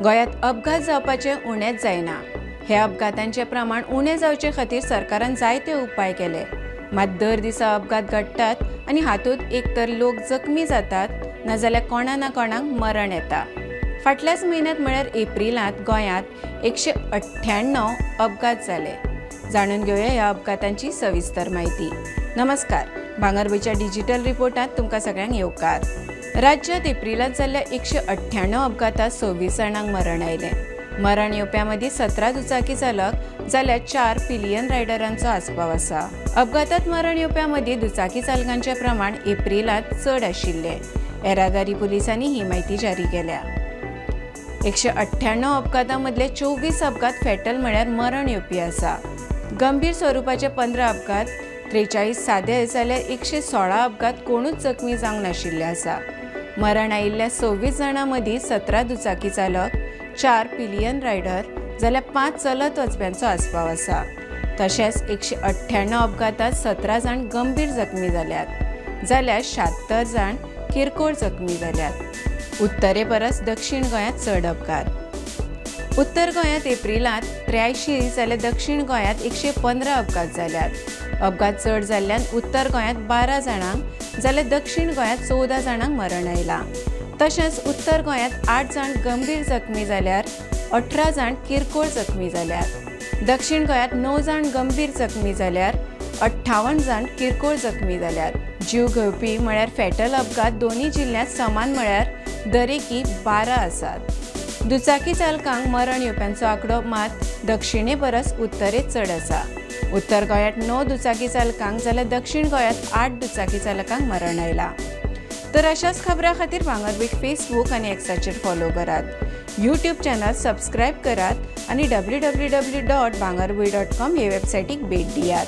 गोंयांत अपघात जावपाचे उणेंच जायना। हे अपघातांचे प्रमाण उणें जावचे खातीर सरकारान जायते उपाय केले। मात दर दिसा अपघात घडटात आनी हातूंत एक तर लोक जखमी जातात नाजाल्यार कोणा ना कोणाक मरण येता। फाटल्याच म्हयन्यांत म्हळ्यार एप्रिलांत गोंयांत 198 अपघात जाले। जाणून घेवया ह्या अपघातांची सविस्तर म्हायती। नमस्कार, भांगरभूंयच्या डिजिटल रिपोर्टांत तुमकां सगळ्यांक येवकार। राज्यांत एप्रिलांत जाल्ल्या 198 अपघातांत 26 जाणांक मरण आयलें। मरण येवप्यां मदीं 17 दुचाकी चालक जाल्यार 4 पिलियन रायडरांचो आस्पाव आसा। अपघातांत मरण येवप्यां मदीं दुचाकी चालकांचें प्रमाण एप्रिलांत चड आशिल्लें। येरादारी पुलिसांनी ही म्हायती जारी केल्या। 198 अपघातां मदले 24 अपघात फॅटल म्हळ्यार मरण येवपी आसा। गंभीर स्वरुपाचे 15 अपघात, 43 सादे जाल्यार 116 अपघात कोणूच जखमी जावंक नाशिल्ले आसा। मरण आयिल्ल्या 26 जाणां मदीं 17 दुचाकी चालक, 4 पिलियन रायडर जाल्यार 5 चलत वचप्यांचो आस्पाव आसा। तशेंच 198 अपघातांत 17 जाण गंभीर जखमी जाल्यात जाल्यार 76 जाण किरकोळ जखमी जाल्यात। उत्तरे परस दक्षिण गोंयांत चड अपघात। उत्तर गोंयांत एप्रिलांत 83 जाल्यार दक्षिण गोंयांत 115 अपघात जाल्यात। अपघात चड जाल्ल्यान उत्तर गोंयांत 12 जाणांक जाल्यार दक्षिण गोंयांत 14 जाणांक मरण आयलां। तशेंच उत्तर गोंयांत 8 जाण गंभीर जखमी जाल्यार 18 जाण किरकोळ जखमी जाल्यात। दक्षिण गोंयांत 9 जाण गंभीर जखमी जाल्यार 58 जाण किरकोळ जखमी जाल्यात। जीव घेवपी म्हळ्यार फॅटल अपघात दोन्ही जिल्ल्यांत समान म्हळ्यार दरेकी 12 आसात। दुचाकी चालकांक मरण येवप्यांचो आंकडो मात दक्षिणे परस उत्तरेत चड आसा। उत्तर गोंयांत 9 दुचाकी चालकांक जाल्यार दक्षिण गोंयांत 8 दुचाकी चालकांक मरण आयलां। तर अशाच खबरां खातीर भांगरभूंय फेसबूक आनी एक्साचेर फॉलो करात। यूट्यूब चॅनल सबस्क्रायब करात आनी www.bhangarabhui.com हे वेबसायटीक भेट दियात।